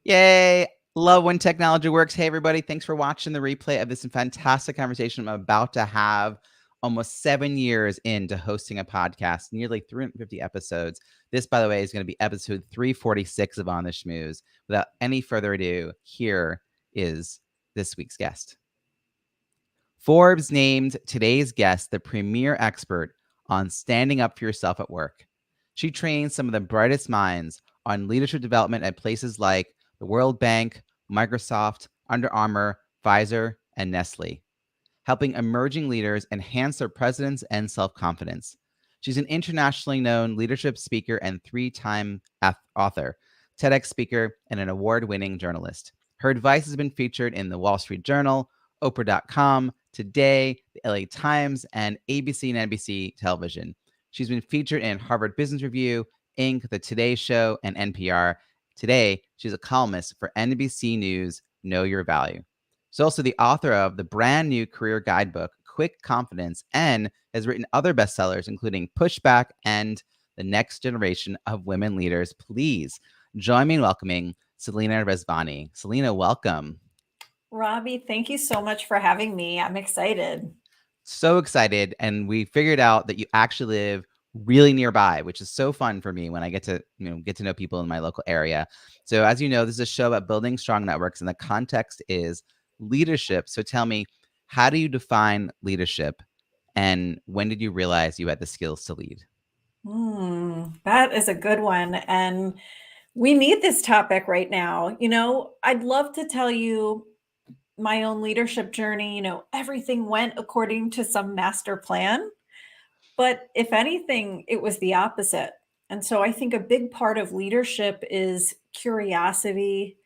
Yay. Love when technology works. Hey, everybody. Thanks for watching the replay of this fantastic conversation I'm about to have. Almost 7 years into hosting a podcast, nearly 350 episodes. This, by the way, is going to be episode 346 of On the Schmooze. Without any further ado, here is this week's guest. Forbes named today's guest the premier expert on standing up for yourself at work. She trains some of the brightest minds on leadership development at places like the World Bank, Microsoft, Under Armour, Pfizer, and Nestlé, helping emerging leaders enhance their presence and self-confidence. She's an internationally known leadership speaker and 3-time author, TEDx speaker, and an award-winning journalist. Her advice has been featured in the Wall Street Journal, Oprah.com, Today, the LA Times, and ABC and NBC television. She's been featured in Harvard Business Review, Inc., The Today Show, and NPR. Today, she's a columnist for NBC News, Know Your Value. She's also the author of the brand new career guidebook, Quick Confidence, and has written other bestsellers, including Pushback and The Next Generation of Women Leaders. Please join me in welcoming Selena Rezvani. Selena, welcome. Robbie, thank you so much for having me. I'm excited. So excited. And we figured out that you actually live really nearby, which is so fun for me when I get to know people in my local area. So as you know, this is a show about building strong networks, and the context is leadership. So tell me, how do you define leadership, and when did you realize you had the skills to lead? That is a good one. And we need this topic right now. I'd love to tell you my own leadership journey. Everything went according to some master plan. But if anything, it was the opposite. And so I think a big part of leadership is curiosity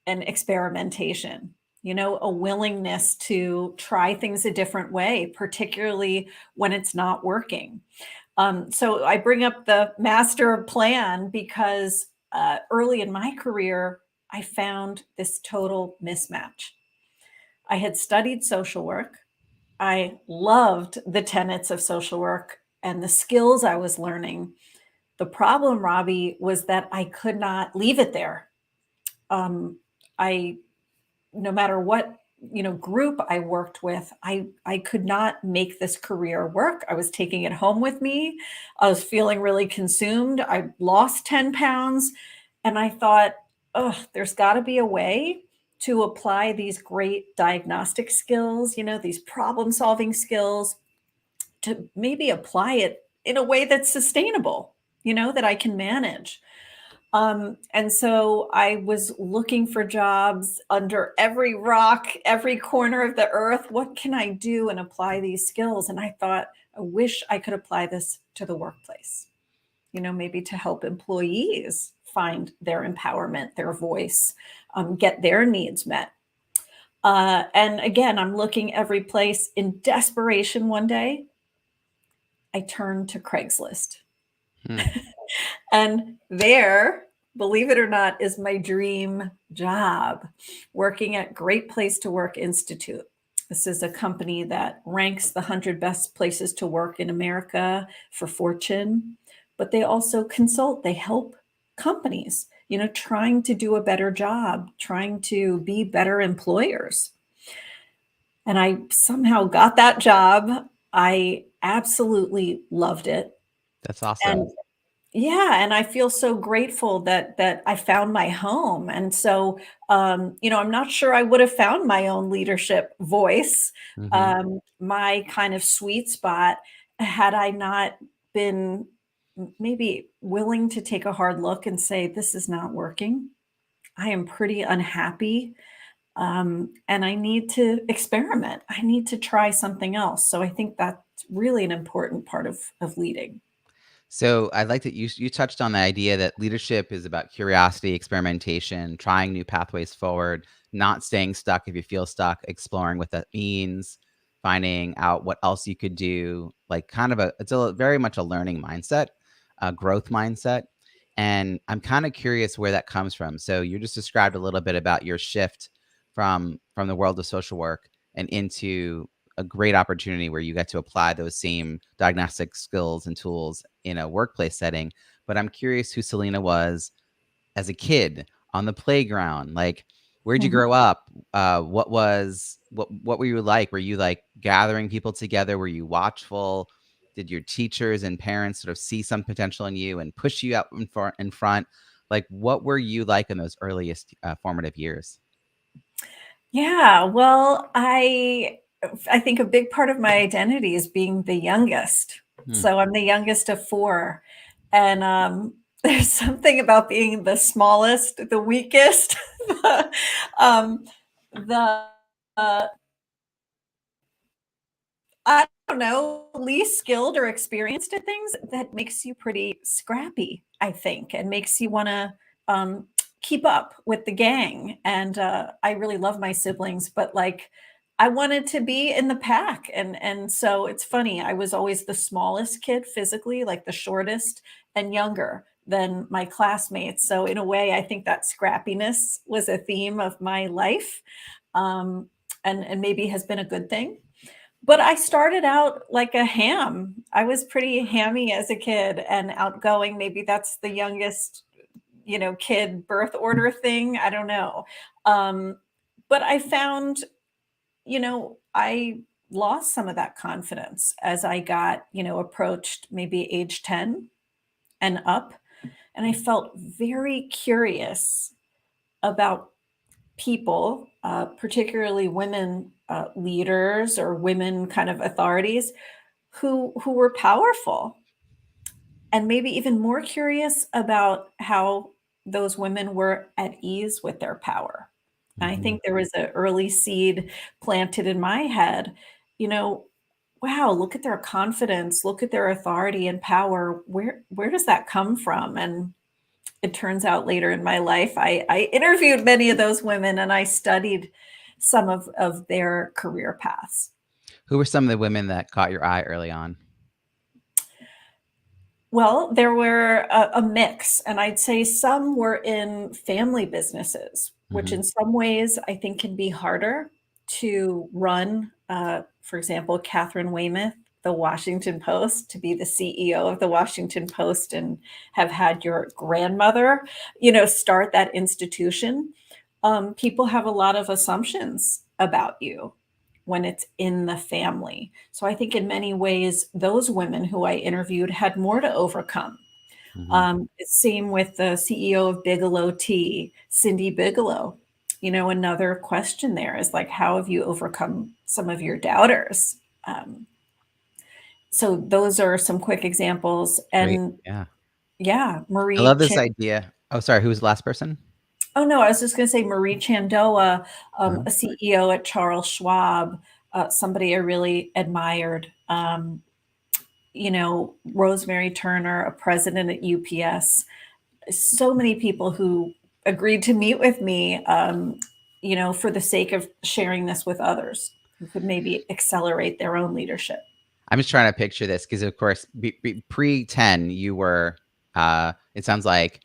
and experimentation, a willingness to try things a different way, particularly when it's not working. So I bring up the master plan because early in my career, I found this total mismatch. I had studied social work. I loved the tenets of social work and the skills I was learning. The problem, Robbie, was that I could not leave it there. I, no matter what group I worked with, I could not make this career work. I was taking it home with me. I was feeling really consumed. I lost 10 pounds, and I thought, oh, there's got to be a way to apply these great diagnostic skills, these problem solving skills, to maybe apply it in a way that's sustainable, that I can manage. And so I was looking for jobs under every rock, every corner of the earth. What can I do and apply these skills? And I thought, I wish I could apply this to the workplace, maybe to help employees find their empowerment, their voice, get their needs met. And again, I'm looking every place. In desperation one day, I turned to Craigslist. And there, believe it or not, is my dream job, working at Great Place to Work Institute. This is a company that ranks the 100 best places to work in America for Fortune, but they also consult. They help companies, trying to do a better job, trying to be better employers. And I somehow got that job. I absolutely loved it. That's awesome. And and I feel so grateful that I found my home. And so, I'm not sure I would have found my own leadership voice, my kind of sweet spot, had I not been maybe willing to take a hard look and say, this is not working. I am pretty unhappy. And I need to experiment. I need to try something else. So I think that's really an important part of leading. So I like that you touched on the idea that leadership is about curiosity, experimentation, trying new pathways forward, not staying stuck if you feel stuck, exploring what that means, finding out what else you could do, like it's very much a learning mindset, a growth mindset. And I'm kind of curious where that comes from. So you just described a little bit about your shift from the world of social work and into a great opportunity where you get to apply those same diagnostic skills and tools in a workplace setting. But I'm curious who Selena was as a kid. on the playground? Like, where'd you Mhm. grow up? What were you like? Were you like gathering people together? Were you watchful? Did your teachers and parents sort of see some potential in you and push you out in front? Like, what were you like in those earliest formative years? Yeah, well, I think a big part of my identity is being the youngest. Hmm. So I'm the youngest of 4, and, there's something about being the smallest, the weakest, the, um, the, uh, I don't know, least skilled or experienced at things that makes you pretty scrappy, I think, and makes you wanna, um, keep up with the gang, and, I really love my siblings, but, like, I wanted to be in the pack, and so it's funny, I was always the smallest kid physically, like, the shortest and younger than my classmates, so in a way, I think that scrappiness was a theme of my life, um, and maybe has been a good thing. But I started out like a ham. I was pretty hammy as a kid and outgoing. Maybe that's the youngest, kid birth order thing. I don't know. Um, but I found, I lost some of that confidence as I got, approached maybe age 10 and up. And I felt very curious about people, particularly women leaders or women kind of authorities who were powerful, and maybe even more curious about how those women were at ease with their power. And I Mhm. think there was an early seed planted in my head, you know, wow, look at their confidence, look at their authority and power. Where does that come from? And it turns out later in my life, I interviewed many of those women and I studied some of their career paths. Who were some of the women that caught your eye early on? Well, there were a mix, and I'd say some were in family businesses, which Mhm. in some ways I think can be harder to run. For example, Catherine Weymouth, the Washington Post, to be the CEO of the Washington Post and have had your grandmother, start that institution. People have a lot of assumptions about you when it's in the family. So I think in many ways, those women who I interviewed had more to overcome. Mhm. Same with the CEO of Bigelow Tea, Cindy Bigelow. Another question there is like, how have you overcome some of your doubters? Um, so those are some quick examples. Great. And Yeah. yeah, I Marie love this Chan. idea. Oh, sorry, who was the last person? Oh no, I was just going to say Marie Chandoa, Uh-huh. a CEO at Charles Schwab, somebody I really admired. Rosemary Turner, a president at UPS. So many people who agreed to meet with me, for the sake of sharing this with others who could maybe accelerate their own leadership. I'm just trying to picture this because, of course, pre-10, you were, it sounds like,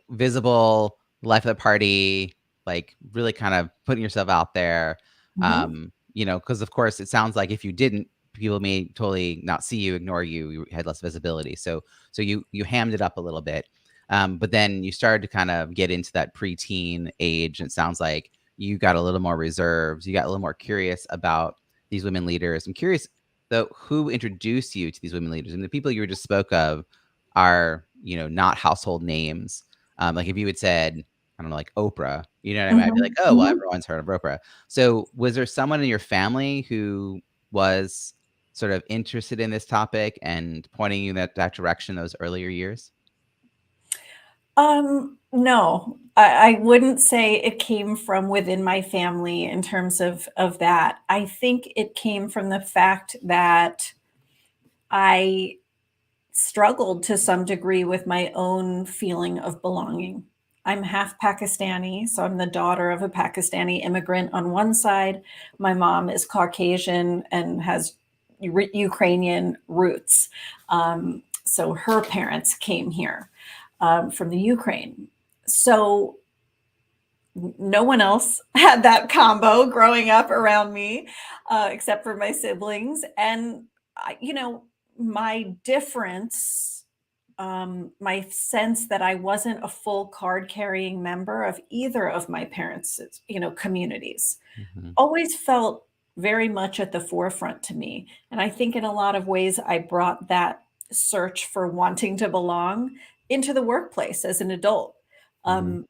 visible, life of the party, like really kind of putting yourself out there. Mhm. Because of course it sounds like if you didn't, people may totally not see you, ignore you, you had less visibility. So you hammed it up a little bit. But then you started to kind of get into that preteen age, and it sounds like you got a little more reserved. You got a little more curious about these women leaders. I'm curious though, who introduced you to these women leaders? And the people you just spoke of are, not household names. Like if you had said, I don't know, like Oprah, you know what I mean? I'd be like, Mhm. oh, well, Mhm. everyone's heard of Oprah. So was there someone in your family who was sort of interested in this topic and pointing you in that direction those earlier years? No, I wouldn't say it came from within my family in terms of that. I think it came from the fact that I struggled to some degree with my own feeling of belonging. I'm half Pakistani, so I'm the daughter of a Pakistani immigrant on one side. My mom is Caucasian and has Ukrainian roots. So her parents came here from the Ukraine. So no one else had that combo growing up around me, except for my siblings. And, my difference my sense that I wasn't a full card carrying member of either of my parents', communities Mhm. always felt very much at the forefront to me. And I think in a lot of ways, I brought that search for wanting to belong into the workplace as an adult. Mhm. Um,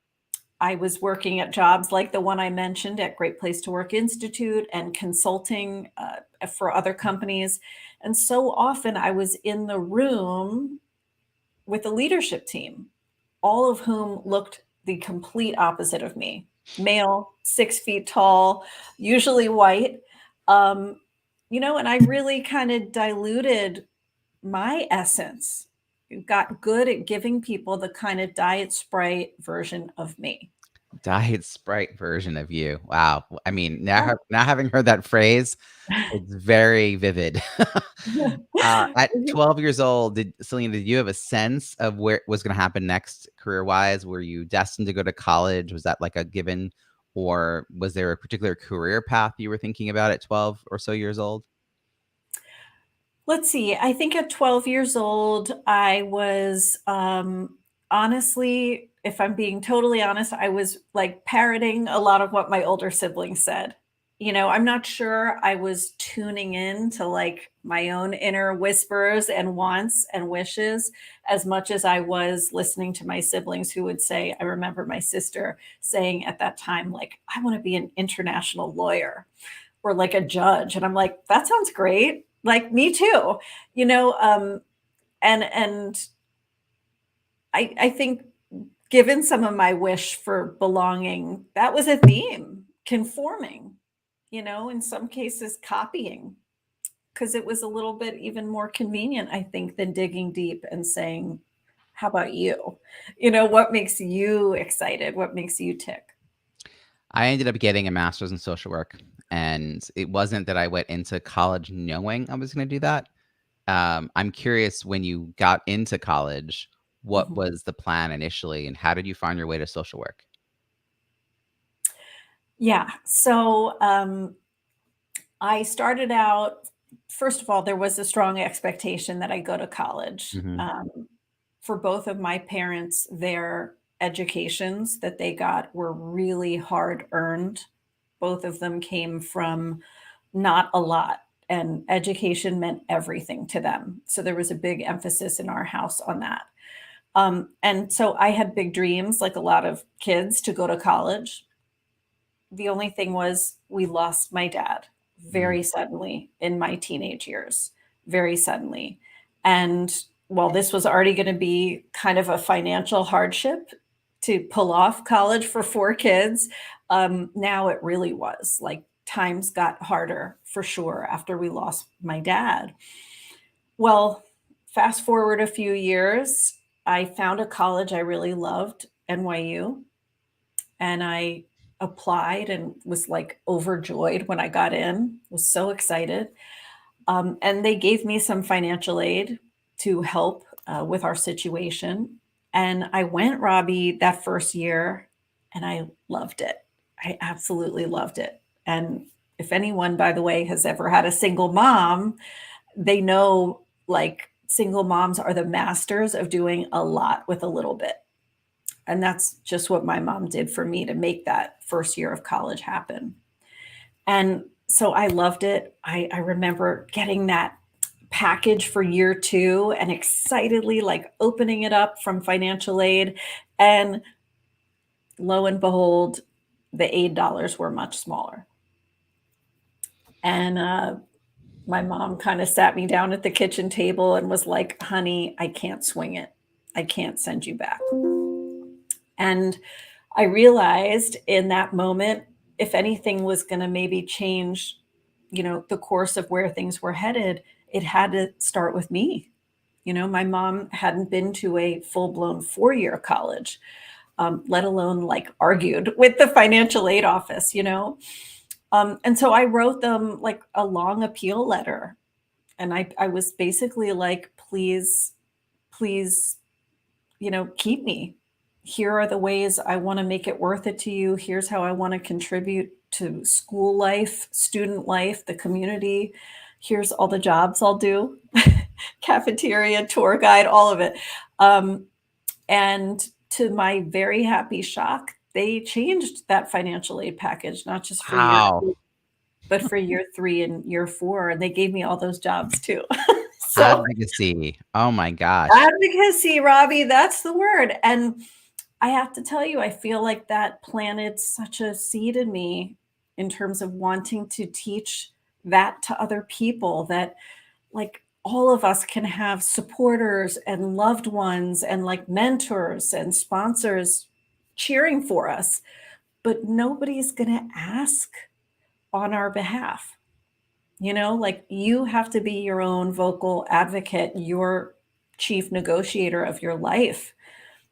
I was working at jobs like the one I mentioned at Great Place to Work Institute and consulting for other companies. And so often I was in the room with a leadership team, all of whom looked the complete opposite of me. Male, 6 feet tall, usually white. Um, and I really kind of diluted my essence. Got good at giving people the kind of diet Sprite version of me. Diet Sprite version of you. Wow. I mean, now Yeah. now having heard that phrase, it's very vivid. At 12 years old, Selena, did you have a sense of where was gonna happen next career-wise? Were you destined to go to college? Was that like a given? Or was there a particular career path you were thinking about at 12 or so years old? Let's see. I think at 12 years old, I was honestly, if I'm being totally honest, I was like parroting a lot of what my older siblings said. I'm not sure I was tuning in to like my own inner whispers and wants and wishes as much as I was listening to my siblings who would say, I remember my sister saying at that time, like, I want to be an international lawyer or like a judge. And I'm like, that sounds great. Like me too. You know, um, and I think given some of my wish for belonging, that was a theme, conforming, in some cases copying, because it was a little bit even more convenient, I think, than digging deep and saying, how about you? What makes you excited? What makes you tick? I ended up getting a master's in social work, and it wasn't that I went into college knowing I was gonna do that. I'm curious when you got into college, what Mhm. was the plan initially, and how did you find your way to social work? Yeah. So I started out, first of all, there was a strong expectation that I go to college. Mhm. For both of my parents, their educations that they got were really hard earned. Both of them came from not a lot, and education meant everything to them. So there was a big emphasis in our house on that. And so I had big dreams, like a lot of kids, to go to college. The only thing was we lost my dad Mm. very suddenly in my teenage years, very suddenly. And while this was already going to be kind of a financial hardship to pull off college for 4 kids, now it really was like times got harder for sure after we lost my dad. Well, fast forward a few years, I found a college I really loved, NYU, and I applied and was like overjoyed when I got in, was so excited. And they gave me some financial aid to help with our situation. And I went, Robbie, that first year, and I loved it. I absolutely loved it. And if anyone, by the way, has ever had a single mom, they know like single moms are the masters of doing a lot with a little bit. And that's just what my mom did for me to make that first year of college happen. And so I loved it. I remember getting that package for year two and excitedly like opening it up from financial aid. And lo and behold, the aid dollars were much smaller. And my mom kind of sat me down at the kitchen table and was like, honey, I can't swing it. I can't send you back. And I realized in that moment, if anything was going to maybe change, the course of where things were headed, it had to start with me. My mom hadn't been to a full blown 4 year college, let alone like argued with the financial aid office, and so I wrote them like a long appeal letter. And I was basically like, please, please, keep me. Here are the ways I want to make it worth it to you. Here's how I want to contribute to school life, student life, the community. Here's all the jobs I'll do. cafeteria, tour guide, all of it. Um, and to my very happy shock, they changed that financial aid package, not just for year Wow. 2, but for year 3 and year 4, and they gave me all those jobs too. So Advocacy. Oh my gosh. advocacy, Robbie, that's the word. And I have to tell you, I feel like that planted such a seed in me in terms of wanting to teach that to other people, that like all of us can have supporters and loved ones and like mentors and sponsors cheering for us, but nobody's going to ask on our behalf. Like you have to be your own vocal advocate, your chief negotiator of your life.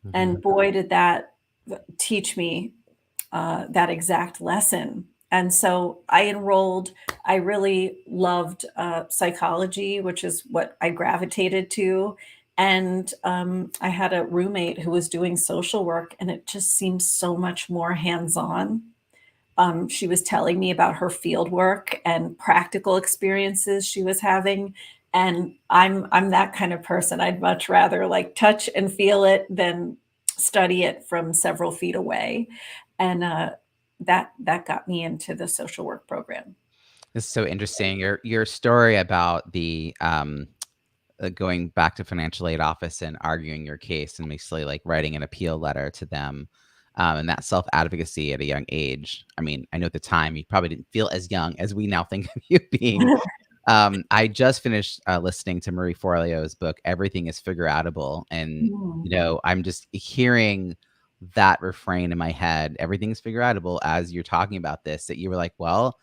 Mhm. And boy, did that teach me that exact lesson. And so I enrolled. I really loved psychology, which is what I gravitated to. And I had a roommate who was doing social work, and it just seemed so much more hands on. She was telling me about her field work and practical experiences she was having. And I'm that kind of person. I'd much rather like touch and feel it than study it from several feet away. And that got me into the social work program. It's so interesting. Your story about the going back to financial aid office and arguing your case and basically like writing an appeal letter to them, and that self advocacy at a young age. I mean, I know at the time you probably didn't feel as young as we now think of you being. I just finished listening to Marie Forleo's book, Everything is Figure Outable. And, Mm, I'm just hearing that refrain in my head, everything's figure outable, as you're talking about this, that you were like, well,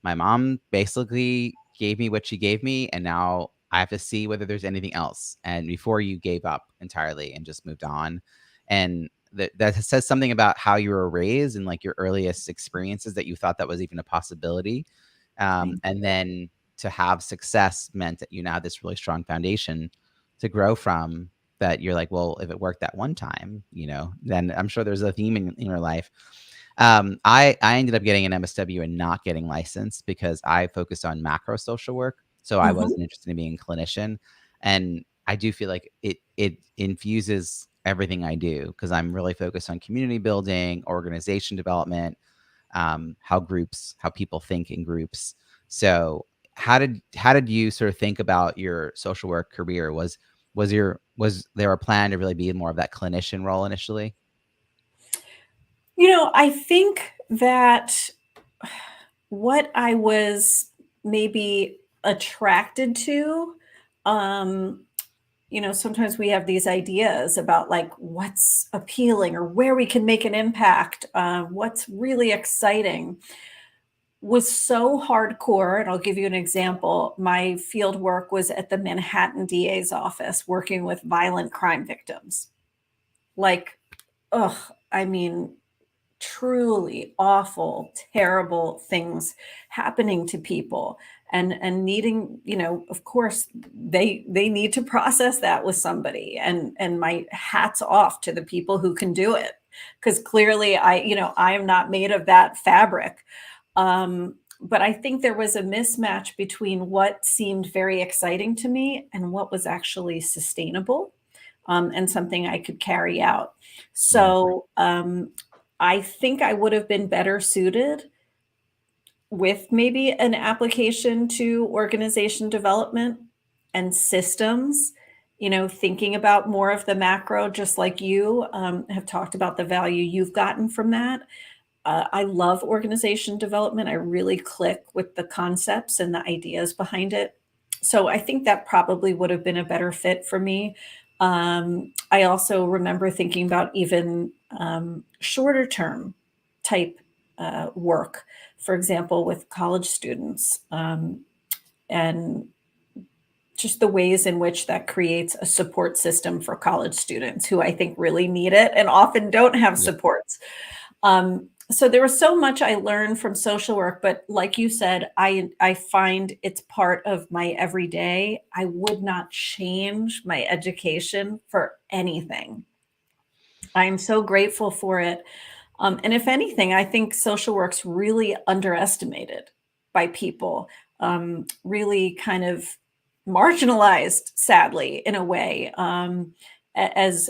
my mom basically gave me what she gave me, and now I have to see whether there's anything else. And before you gave up entirely and just moved on. And that says something about how you were raised and like your earliest experiences that you thought that was even a possibility. thank And you. then to have success meant that you now have this really strong foundation to grow from, that you're like, well, if it worked that one time, then I'm sure there's a theme in your life. I ended up getting an MSW and not getting licensed because I focused on macro social work. So I Mhm. wasn't interested in being a clinician. And I do feel like it infuses everything I do because I'm really focused on community building, organization development, how people think in groups. So how did you sort of think about your social work career? Was there a plan to really be more of that clinician role initially? I think that what I was maybe attracted to, um, sometimes we have these ideas about like what's appealing or where we can make an impact, what's really exciting, was so hardcore. And I'll give you an example. My field work was at the Manhattan DA's office working with violent crime victims. Like, ugh, I mean, truly awful, terrible things happening to people, and needing, of course, they need to process that with somebody. And my hats off to the people who can do it, because clearly I am not made of that fabric. But I think there was a mismatch between what seemed very exciting to me and what was actually sustainable, and something I could carry out. Mm, So I think I would have been better suited with maybe an application to organization development and systems, thinking about more of the macro, just like you have talked about the value you've gotten from that. I love organization development. I really click with the concepts and the ideas behind it. So I think that probably would have been a better fit for me. I also remember thinking about even shorter term type work, for example, with college students, and just the ways in which that creates a support system for college students who I think really need it and often don't have yeah. supports. So there was so much I learned from social work, but like you said, I find it's part of my everyday. I would not change my education for anything. I am so grateful for it. And if anything, I think social work's really underestimated by people. Really kind of marginalized, sadly, in a way, as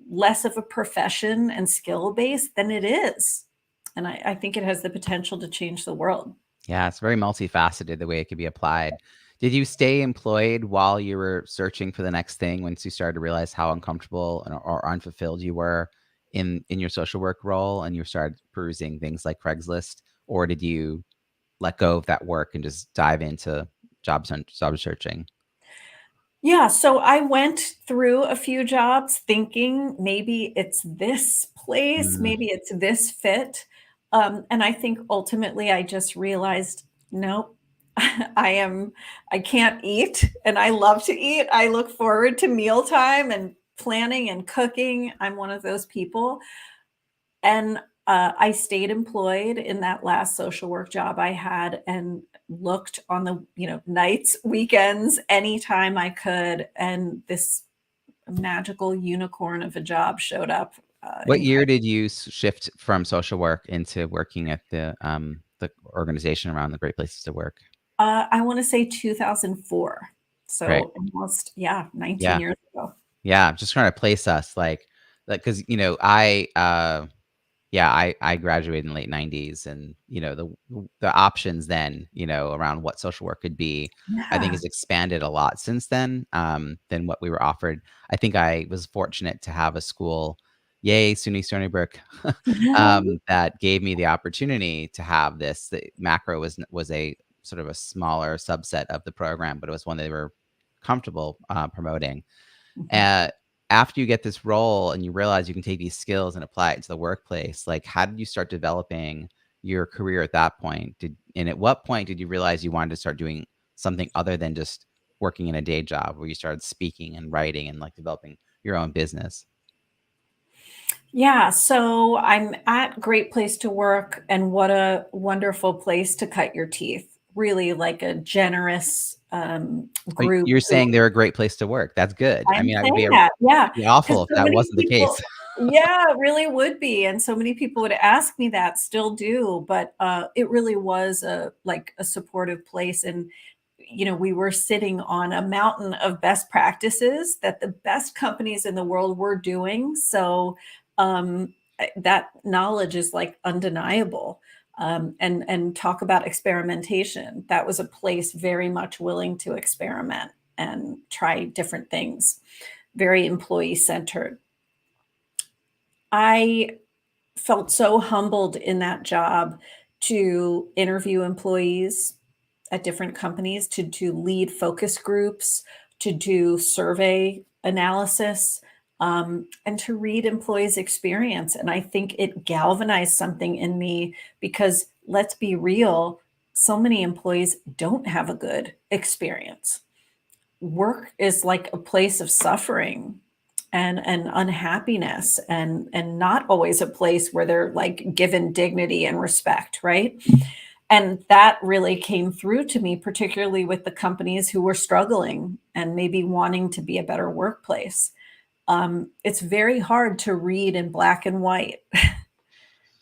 less of a profession and skill base than it is. And I think it has the potential to change the world. Yeah, it's very multifaceted the way it could be applied. Did you stay employed while you were searching for the next thing once you started to realize how uncomfortable or unfulfilled you were in your social work role and you started perusing things like Craigslist? Or did you let go of that work and just dive into job searching? Yeah, so I went through a few jobs thinking maybe it's this place, Mm, maybe it's this fit. And I think ultimately I just realized, nope, I can't eat and I love to eat. I look forward to mealtime and planning and cooking. I'm one of those people. And, I stayed employed in that last social work job I had and looked on the, nights, weekends, anytime I could, and this magical unicorn of a job showed up, What in year did you shift from social work into working at the organization around the Great Places to Work? I wanna say 2004. Right. So almost, yeah, 19 Yeah. years ago. Yeah. I'm just trying to place us like, cause yeah, I graduated in the late 90s and, the options then, around what social work could be, I think Yeah. has expanded a lot since then, than what we were offered. I think I was fortunate to have a school, yay, SUNY Stony Brook, that gave me the opportunity to have this. The macro was a sort of a smaller subset of the program, but it was one they were comfortable promoting. Mhm. uh, After you get this role and you realize you can take these skills and apply it to the workplace, like how did you start developing your career at that point? And at what point did you realize you wanted to start doing something other than just working in a day job where you started speaking and writing and like developing your own business? Yeah, so I'm at Great Place to Work, and what a wonderful place to cut your teeth. Really like a generous, Oh, group you're who saying they're a great place to work. That's good. I I'm mean, I would saying that, yeah, be because awful if so that many wasn't the case. people. Yeah, it really would be, and so many people would ask me that, still do, but, it really was a supportive place, and, we were sitting on a mountain of best practices that the best companies in the world were doing, so, that knowledge is, like, undeniable, and talk about experimentation. That was a place very much willing to experiment and try different things, very employee centered. I felt so humbled in that job to interview employees at different companies, to lead focus groups, to do survey analysis, and to read employees' experience. And I think it galvanized something in me because let's be real, so many employees don't have a good experience. Work is like a place of suffering and unhappiness and not always a place where they're like given dignity and respect, right? And that really came through to me, particularly with the companies who were struggling and maybe wanting to be a better workplace. It's very hard to read in black and white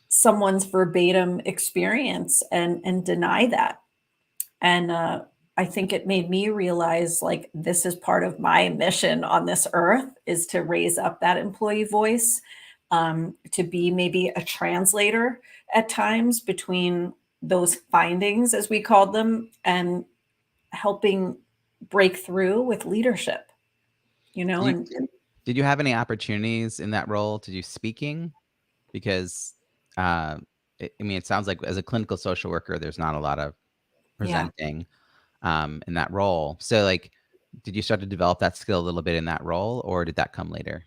someone's verbatim experience and deny that. And, I think it made me realize, like, this is part of my mission on this earth is to raise up that employee voice, to be maybe a translator at times between those findings, as we called them, and helping break through with leadership, Did you, and did you have any opportunities in that role to do speaking? Because, uh, I mean, it sounds like as a clinical social worker, there's not a lot of yeah. presenting, in that role. So, like, did you start to develop that skill a little bit in that role, or did that come later?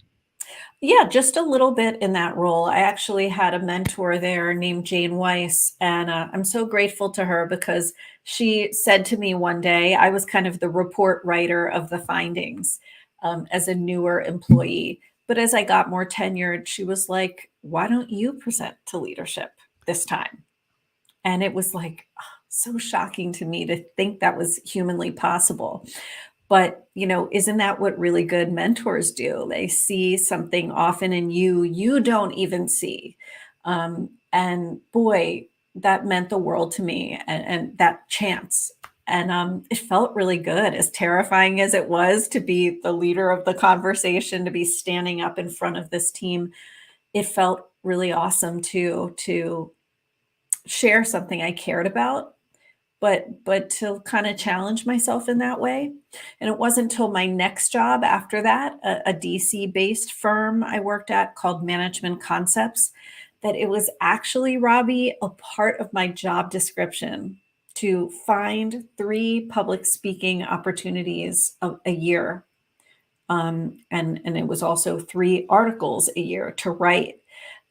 Yeah, just a little bit in that role. I actually had a mentor there named Jane Weiss, and I'm so grateful to her because she said to me one day, I was kind of the report writer of the findings as a newer employee. But as I got more tenured, she was like, why don't you present to leadership this time? And it was like so shocking to me to think that was humanly possible. But, isn't that what really good mentors do? They see something often in you don't even see. And boy, that meant the world to me and that chance. And it felt really good, as terrifying as it was to be the leader of the conversation, to be standing up in front of this team. It felt really awesome to share something I cared about, but to kind of challenge myself in that way. And it wasn't until my next job after that, a DC based firm I worked at called Management Concepts, that it was actually, Robbie, a part of my job description to find 3 public speaking opportunities a year. And it was also 3 articles a year to write.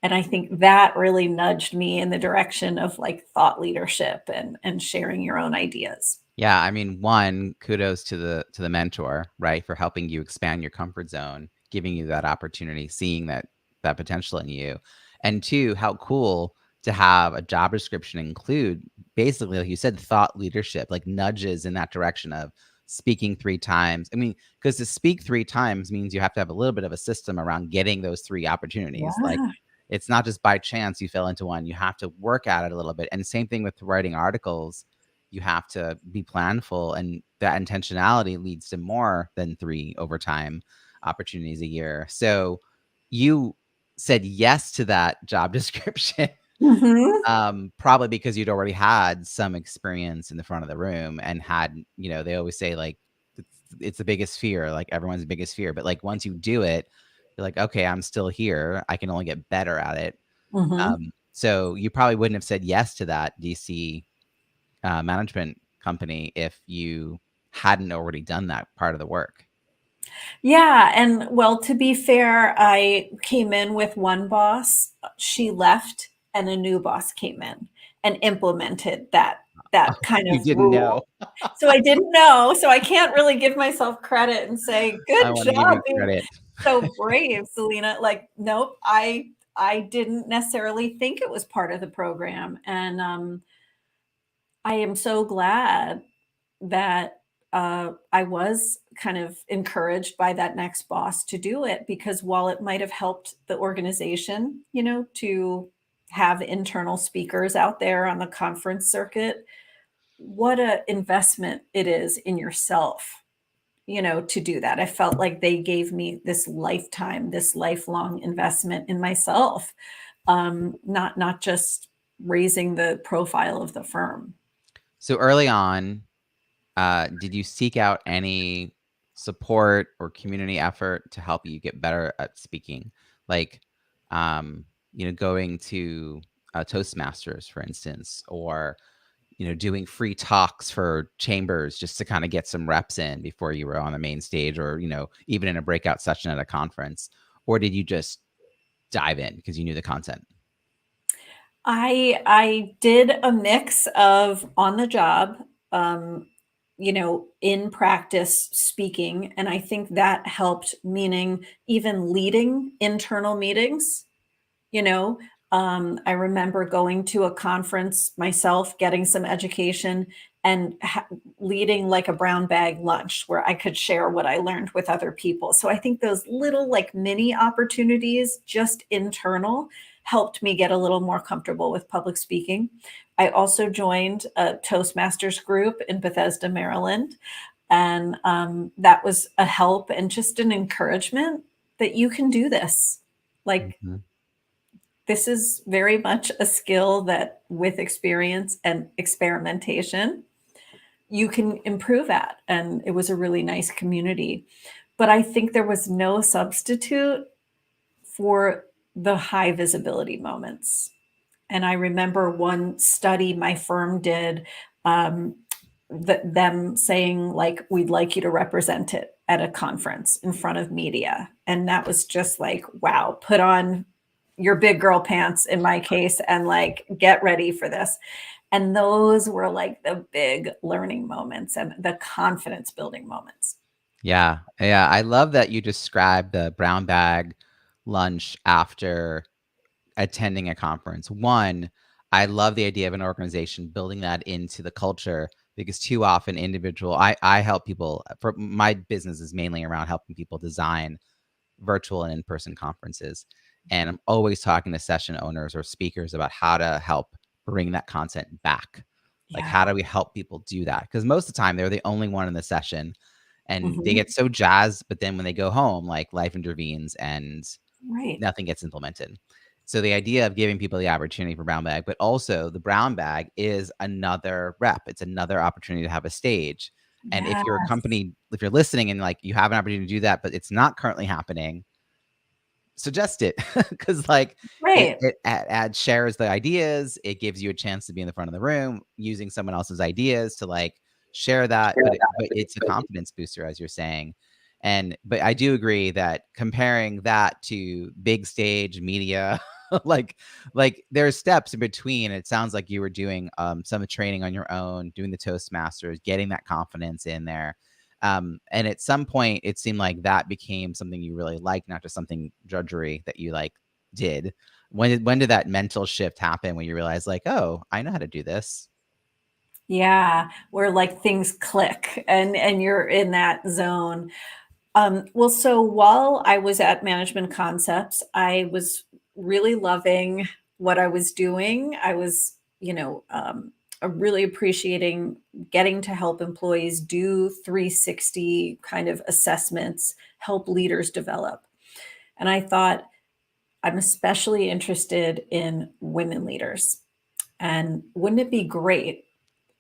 And I think that really nudged me in the direction of like thought leadership and sharing your own ideas. Yeah, I mean, one, kudos to the mentor, right, for helping you expand your comfort zone, giving you that opportunity, seeing that potential in you. And two, how cool to have a job description include basically, like you said, thought leadership, like nudges in that direction of speaking 3 times. I mean, because to speak 3 times means you have to have a little bit of a system around getting those 3 opportunities. Like Yeah. it's not just by chance you fell into one. You have to work at it a little bit. And same thing with writing articles. You have to be planful, and that intentionality leads to more than 3 overtime opportunities a year. So you said yes to that job description, Mhm. probably because you'd already had some experience in the front of the room and had, they always say like it's the biggest fear, like everyone's biggest fear. But like once you do it, you're like, okay, I'm still here. I can only get better at it. Mhm. So you probably wouldn't have said yes to that DC management company if you hadn't already done that part of the work. Yeah, and well, to be fair, I came in with one boss, she left, and a new boss came in and implemented that kind You of didn't know. rule. So I didn't know, so I can't really give myself credit and say, I "Good want to give job you being credit. so brave, Selena." Like, nope, I didn't necessarily think it was part of the program, and I am so glad that I was kind of encouraged by that next boss to do it, because while it might have helped the organization, to have internal speakers out there on the conference circuit, what a investment it is in yourself, to do that. I felt like they gave me this lifetime, this lifelong investment in myself, not just raising the profile of the firm. So early on, did you seek out any support or community effort to help you get better at speaking? Like, going to Toastmasters, for instance, or doing free talks for chambers just to kind of get some reps in before you were on the main stage, or even in a breakout session at a conference, or did you just dive in because you knew the content? I did a mix of on the job, um, in practice speaking, and I think that helped, meaning even leading internal meetings. You know, I remember going to a conference myself, getting some education, and leading like a brown bag lunch where I could share what I learned with other people. So I think those little like mini opportunities, just internal, helped me get a little more comfortable with public speaking. I also joined a Toastmasters group in Bethesda, Maryland. And that was a help and just an encouragement that you can do this. Like, Mhm. this is very much a skill that, with experience and experimentation, you can improve at. And it was a really nice community. But I think there was no substitute for the high visibility moments. And I remember one study my firm did, um, them saying, like, we'd like you to represent it at a conference in front of media. And that was just like, wow, put on your big girl pants in my case and like get ready for this. And those were like the big learning moments and the confidence building moments. Yeah, yeah. I love that you described the brown bag lunch after attending a conference. One, I love the idea of an organization building that into the culture, because too often I help people, for my business is mainly around helping people design virtual and in-person conferences. And I'm always talking to session owners or speakers about how to help bring that content back. Like, Yeah. how do we help people do that? Because most of the time they're the only one in the session and they Mhm. get so jazzed, but then when they go home, like life intervenes and Right. nothing gets implemented. So the idea of giving people the opportunity for brown bag, but also the brown bag is another rep. It's another opportunity to have a stage. And if you're a Yes. company, if you're listening and like you have an opportunity to do that, but it's not currently happening, suggest it because like Right. it shares the ideas. It gives you a chance to be in the front of the room using someone else's ideas to like share that, but it's a confidence booster, as you're saying. And but I do agree that comparing that to big stage media, like there's steps in between. It sounds like you were doing some training on your own, doing the Toastmasters, getting that confidence in there. And at some point, it seemed like that became something you really liked, not just something drudgery that you like did. When did that mental shift happen when you realized like, oh, I know how to do this? Yeah, where like things click and you're in that zone. Well, so while I was at Management Concepts, I was really loving what I was doing. I was, really appreciating getting to help employees do 360 kind of assessments, help leaders develop. And I thought, I'm especially interested in women leaders. And wouldn't it be great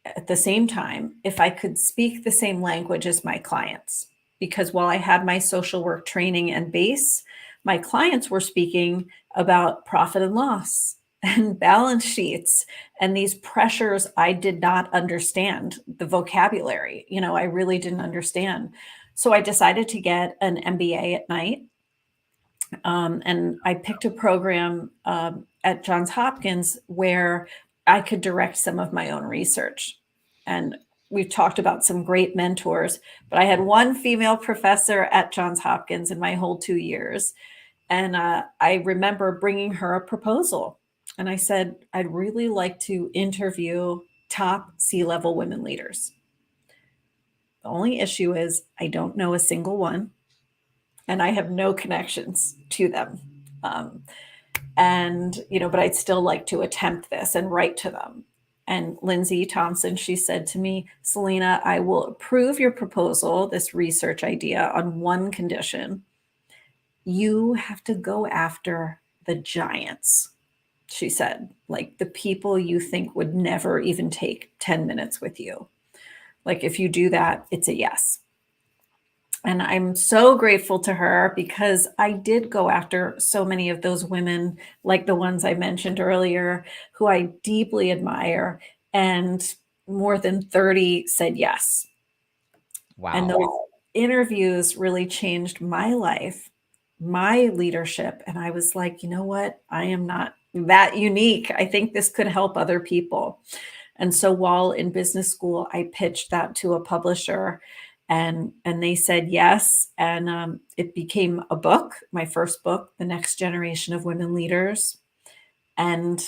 at the same time if I could speak the same language as my clients? Because while I had my social work training and base, my clients were speaking about profit and loss and balance sheets and these pressures I did not understand the vocabulary. I really didn't understand. So I decided to get an MBA at night. And I picked a program at Johns Hopkins where I could direct some of my own research. And we've talked about some great mentors, but I had one female professor at Johns Hopkins in my whole 2 years. And I remember bringing her a proposal. And I said, I'd really like to interview top C-level women leaders. The only issue is I don't know a single one, and I have no connections to them. Um, but I'd still like to attempt this and write to them. And Lindsay Thompson, she said to me, Selena, I will approve your proposal, this research idea, on one condition. You have to go after the giants, she said, like the people you think would never even take 10 minutes with you. Like if you do that, it's a yes. And I'm so grateful to her because I did go after so many of those women, like the ones I mentioned earlier, who I deeply admire. And more than 30 said yes. And Wow. those interviews really changed my life, my leadership. And I was like, you know what? I am not that unique. I think this could help other people. And so while in business school, I pitched that to a publisher and they said yes. And it became a book, my first book, The Next Generation of Women Leaders. And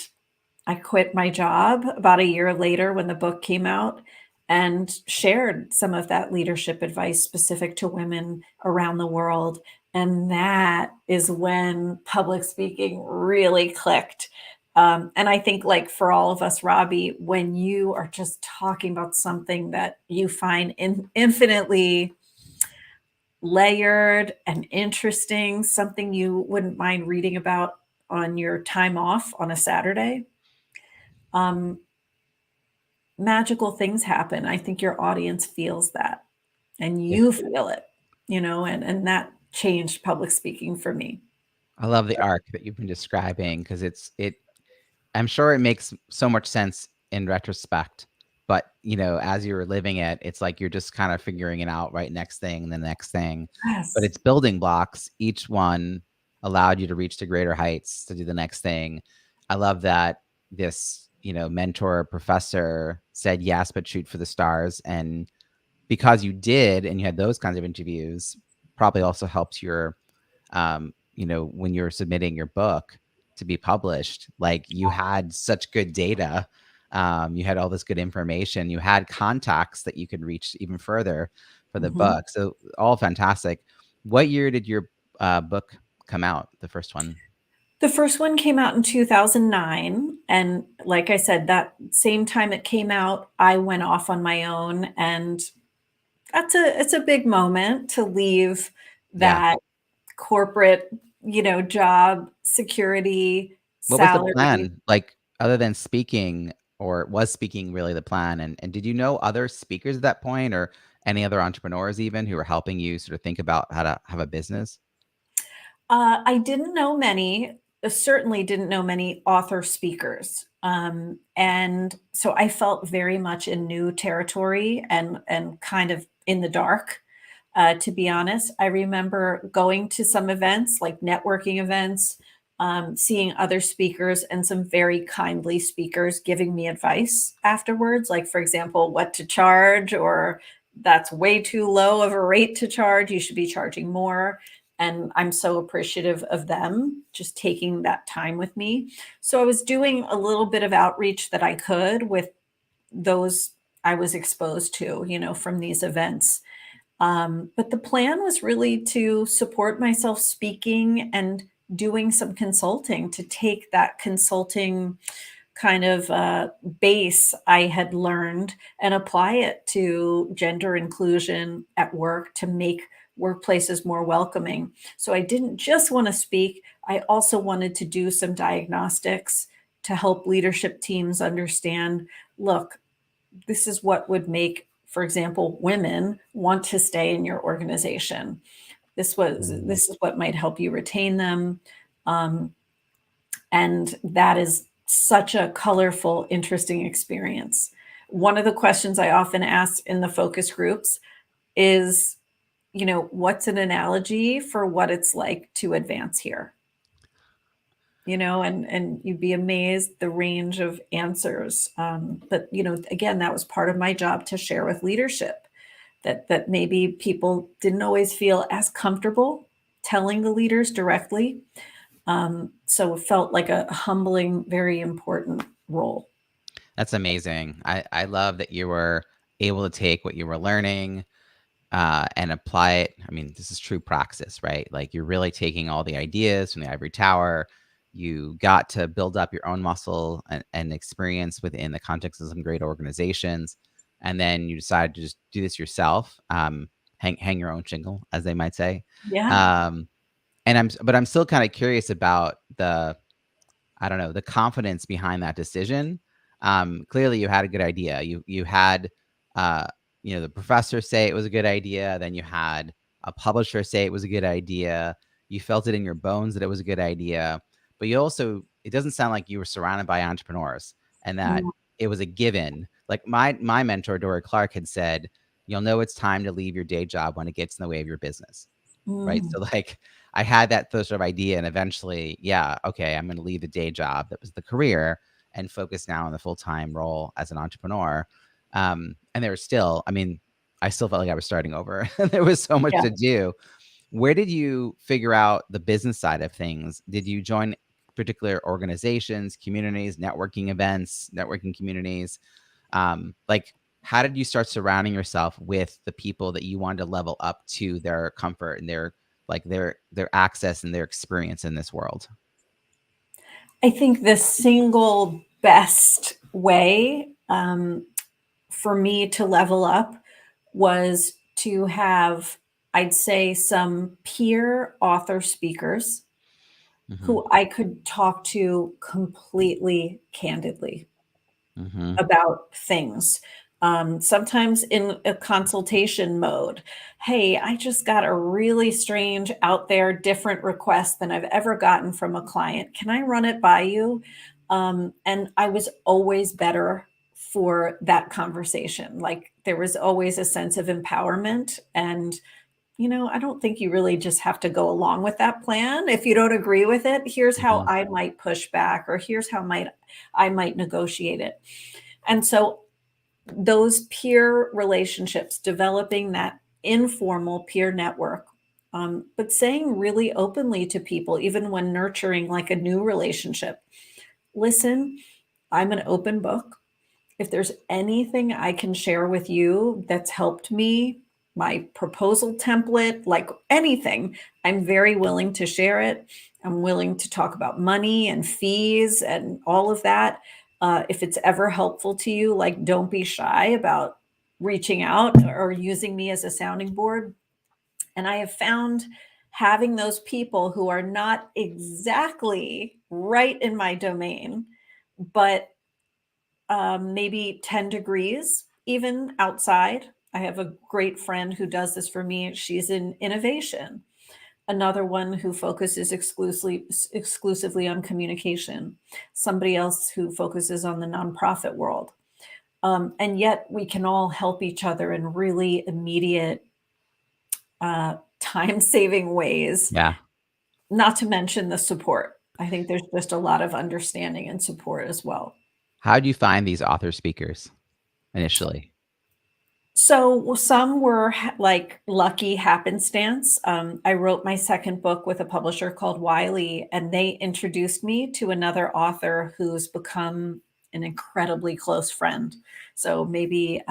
I quit my job about a year later when the book came out and shared some of that leadership advice specific to women around the world. And that is when public speaking really clicked. And I think, like for all of us, Robbie, when you are just talking about something that you find infinitely layered and interesting, something you wouldn't mind reading about on your time off on a Saturday, um, magical things happen. I think your audience feels that and Yeah. you feel it, and that changed public speaking for me. I love the arc that you've been describing because I'm sure it makes so much sense in retrospect, but, as you were living it, it's like you're just kind of figuring it out, right? Next thing, the next thing. But Yes. it's building blocks. Each one allowed you to reach to greater heights to do the next thing. I love that this, mentor professor said yes, but shoot for the stars. And because you did and you had those kinds of interviews, probably also helped your when you're submitting your book to be published, like you had such good data. You had all this good information. You had contacts that you could reach even further for the Mhm. book. So all fantastic. What year did your book come out? The first one? The first one came out in 2009. And like I said, that same time it came out, I went off on my own, and it's a big moment to leave Yeah. that corporate, job security, What was the salary. plan? Like, other than speaking, or was speaking really the plan? And did you know other speakers at that point, or any other entrepreneurs even who were helping you sort of think about how to have a business? I didn't know many, certainly didn't know many author speakers. And so I felt very much in new territory and kind of in the dark. To be honest, I remember going to some events, like networking events, seeing other speakers and some very kindly speakers giving me advice afterwards, like, for example, what to charge, or that's way too low of a rate to charge. You should be charging more. And I'm so appreciative of them just taking that time with me. So I was doing a little bit of outreach that I could with those I was exposed to, from these events. But the plan was really to support myself speaking and doing some consulting, to take that consulting kind of base I had learned and apply it to gender inclusion at work to make workplaces more welcoming. So I didn't just want to speak, I also wanted to do some diagnostics to help leadership teams understand, look, this is what would make, for example, women want to stay in your organization. Mm. This is what might help you retain them. Um, and that is such a colorful, interesting experience. One of the questions I often ask in the focus groups is, what's an analogy for what it's like to advance here? And you'd be amazed the range of answers. But again, that was part of my job to share with leadership, that maybe people didn't always feel as comfortable telling the leaders directly. So it felt like a humbling, very important role. That's amazing. I love that you were able to take what you were learning, and apply it. I mean, this is true praxis, right? Like, you're really taking all the ideas from the ivory tower. You got to build up your own muscle and experience within the context of some great organizations. And then you decide to just do this yourself, hang your own shingle, as they might say. Yeah. Um, but I'm still kind of curious about I don't know, the confidence behind that decision. Clearly you had a good idea. You had, uh, the professor say it was a good idea. Then you had a publisher say it was a good idea. You felt it in your bones that it was a good idea. But it doesn't sound like you were surrounded by entrepreneurs and that Mm, it was a given. Like, my mentor, Dory Clark, had said, you'll know it's time to leave your day job when it gets in the way of your business. Right? mm, So, like, I had that sort of idea, and eventually, yeah, okay, I'm gonna leave the day job that was the career and focus now on the full-time role as an entrepreneur. And there was still, I mean, I still felt like I was starting over. There was so much yeah. to do. Where did you figure out the business side of things? Did you join particular organizations, communities, networking events, networking communities? Like, how did you start surrounding yourself with the people that you wanted to level up to their comfort and their access and their experience in this world? I think the single best way for me to level up was to have, I'd say, some peer author speakers Mhm. who I could talk to completely candidly Mhm. about things. Sometimes in a consultation mode. Hey, I just got a really strange, out there, different request than I've ever gotten from a client. Can I run it by you? And I was always better for that conversation. Like, there was always a sense of empowerment. And I don't think you really just have to go along with that plan. If you don't agree with it, here's how Mhm. I might push back, or here's how I might negotiate it. And so those peer relationships, developing that informal peer network, but saying really openly to people, even when nurturing like a new relationship, listen, I'm an open book. If there's anything I can share with you that's helped me, my proposal template, like anything, I'm very willing to share it. I'm willing to talk about money and fees and all of that. If it's ever helpful to you, like, don't be shy about reaching out or using me as a sounding board. And I have found having those people who are not exactly right in my domain, but maybe 10 degrees even outside. I have a great friend who does this for me. She's in innovation. Another one who focuses exclusively on communication. Somebody else who focuses on the nonprofit world. And yet we can all help each other in really immediate, time-saving ways, Yeah. not to mention the support. I think there's just a lot of understanding and support as well. How do you find these author speakers initially? So some were like lucky happenstance. I wrote my second book with a publisher called Wiley, and they introduced me to another author who's become an incredibly close friend. So maybe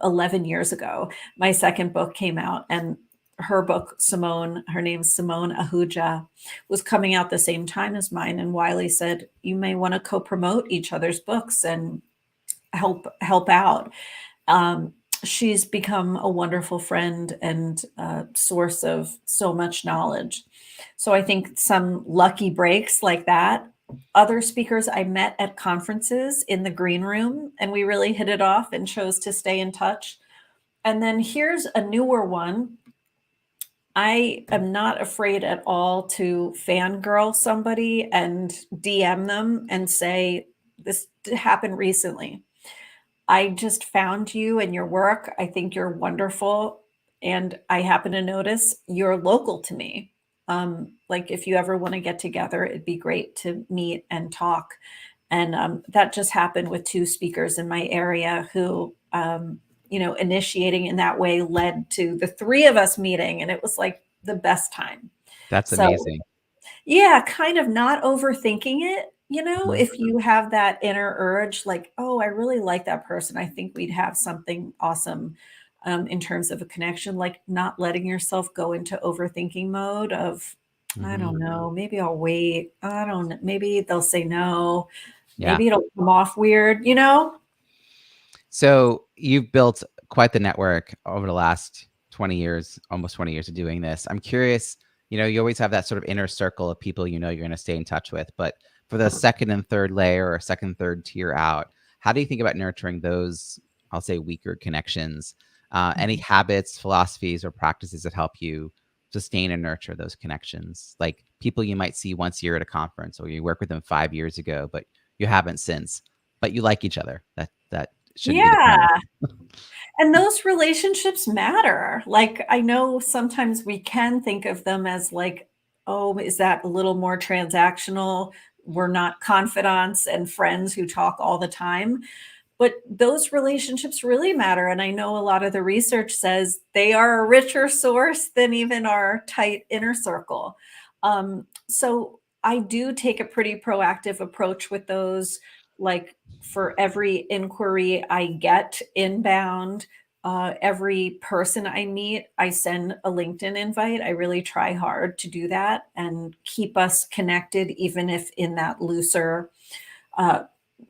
11 years ago, my second book came out, and her book, Simone, her name's Simone Ahuja, was coming out the same time as mine. And Wiley said, you may want to co-promote each other's books and help out. She's become a wonderful friend and source of so much knowledge. So I think some lucky breaks like that. Other speakers I met at conferences in the green room, and we really hit it off and chose to stay in touch. And then here's a newer one. I am not afraid at all to fangirl somebody and DM them and say, this happened recently. I just found you and your work. I think you're wonderful. And I happen to notice you're local to me. Like, if you ever want to get together, it'd be great to meet and talk. And that just happened with two speakers in my area who, initiating in that way led to the three of us meeting. And it was like the best time. That's So amazing. yeah, kind of not overthinking it. Mhm. If you have that inner urge, like, oh, I really like that person. I think we'd have something awesome in terms of a connection, like not letting yourself go into overthinking mode of, I Mhm. don't know, maybe I'll wait. I don't know. Maybe they'll say no. Yeah. Maybe it'll come off weird. So you've built quite the network over the last 20 years, almost 20 years of doing this. I'm curious, you always have that sort of inner circle of people you're going to stay in touch with. But for the second and third layer or second, third tier out, how do you think about nurturing those, I'll say, weaker connections? Any habits, philosophies, or practices that help you sustain and nurture those connections? Like people you might see once a year at a conference, or you work with them 5 years ago, but you haven't since, but you like each other. That shouldn't be the Yeah. premise. And those relationships matter. Like, I know sometimes we can think of them as like, oh, is that a little more transactional? We're not confidants and friends who talk all the time. But those relationships really matter. And I know a lot of the research says they are a richer source than even our tight inner circle. So I do take a pretty proactive approach with those. Like, for every inquiry I get inbound, every person I meet, I send a LinkedIn invite. I really try hard to do that and keep us connected, even if in that looser uh,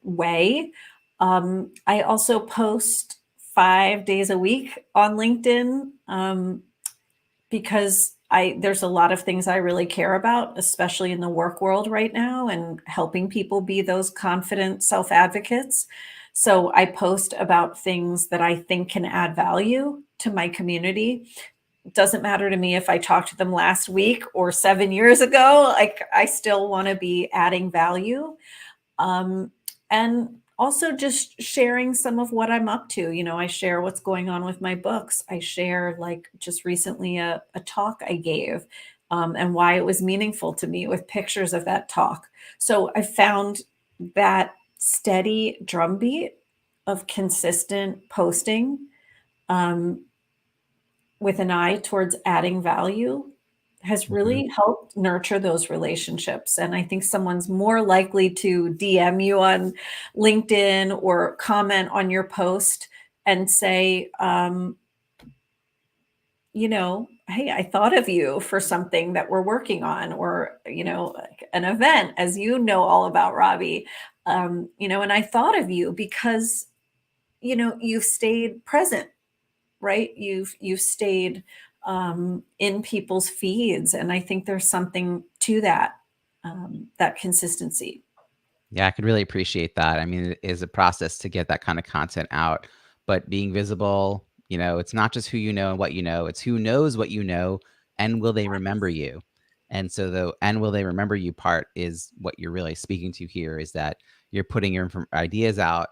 way. I also post 5 days a week on LinkedIn because there's a lot of things I really care about, especially in the work world right now, and helping people be those confident self advocates. So I post about things that I think can add value to my community. It doesn't matter to me if I talked to them last week or 7 years ago. Like, I still want to be adding value. And also just sharing some of what I'm up to. I share what's going on with my books. I share, like, just recently a talk I gave, and why it was meaningful to me with pictures of that talk. So I found that steady drumbeat of consistent posting, um, with an eye towards adding value has Mhm. really helped nurture those relationships. And I think someone's more likely to DM you on LinkedIn or comment on your post and say, hey, I thought of you for something that we're working on, or, like an event, as you know all about, Robbie. And I thought of you because, you've stayed present, right? You've stayed in people's feeds. And I think there's something to that consistency. Yeah, I could really appreciate that. I mean, it is a process to get that kind of content out, but being visible, it's not just who you know and what you know, it's who knows what you know and will they remember you. And so the and will they remember you part is what you're really speaking to here, is that you're putting your ideas out.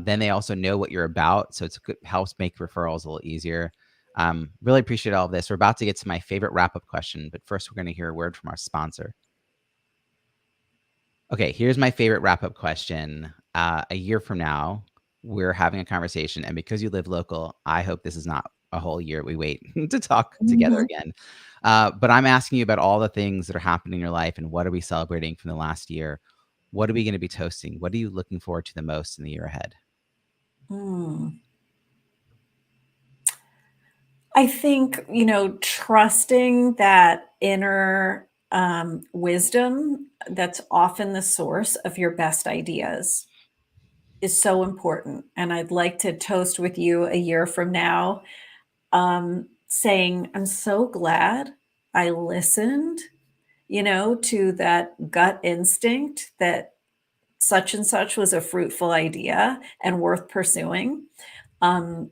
Then they also know what you're about. So it's good, helps make referrals a little easier. Really appreciate all of this. We're about to get to my favorite wrap up question, but first we're going to hear a word from our sponsor. Okay, here's my favorite wrap up question. A year from now, we're having a conversation, and because you live local, I hope this is not a whole year we wait to talk together Mhm. again. But I'm asking you about all the things that are happening in your life and what are we celebrating from the last year? What are we going to be toasting? What are you looking forward to the most in the year ahead? Mm. I think, trusting that inner wisdom that's often the source of your best ideas is so important. And I'd like to toast with you a year from now, saying, I'm so glad I listened, to that gut instinct that such and such was a fruitful idea and worth pursuing. Um,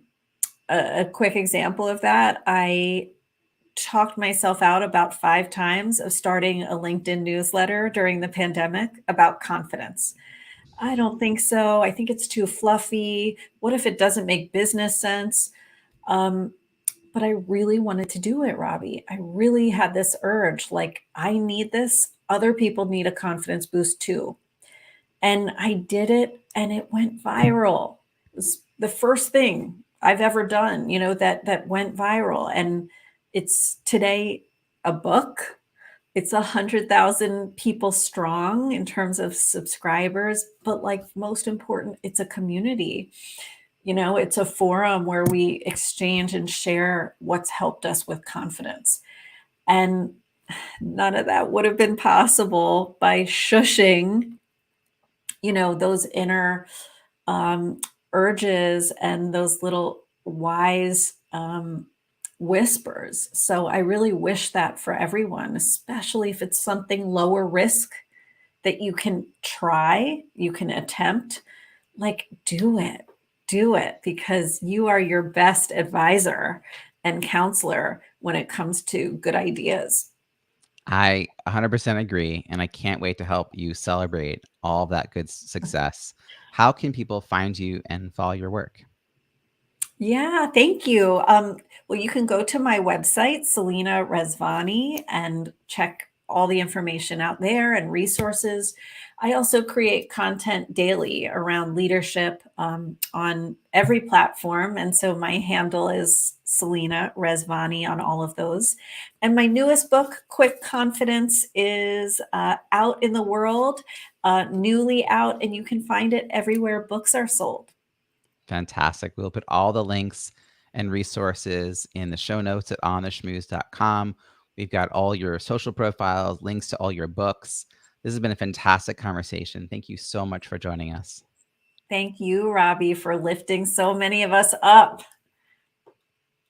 a quick example of that, I talked myself out about 5 times of starting a LinkedIn newsletter during the pandemic about confidence. I don't think so. I think it's too fluffy. What if it doesn't make business sense? Um, but I really wanted to do it, Robbie. I really had this urge, like, I need this. Other people need a confidence boost too. And I did it and it went viral. It was the first thing I've ever done, that went viral. And it's today a book. It's 100,000 people strong in terms of subscribers, but like most important, it's a community. It's a forum where we exchange and share what's helped us with confidence. And none of that would have been possible by shushing, those inner um, urges and those little wise whispers. So I really wish that for everyone, especially if it's something lower risk that you can try, you can attempt, like do it because you are your best advisor and counselor when it comes to good ideas. I 100% agree, and I can't wait to help you celebrate all of that good success. How can people find you and follow your work? Yeah, thank you. Well, you can go to my website, Selena Rezvani, and check all the information out there and resources. I also create content daily around leadership on every platform. And so my handle is Selena Rezvani on all of those. And my newest book, Quick Confidence, is out in the world, newly out, and you can find it everywhere books are sold. Fantastic. We'll put all the links and resources in the show notes at ontheschmooze.com. We've got all your social profiles, links to all your books. This has been a fantastic conversation. Thank you so much for joining us. Thank you, Robbie, for lifting so many of us up.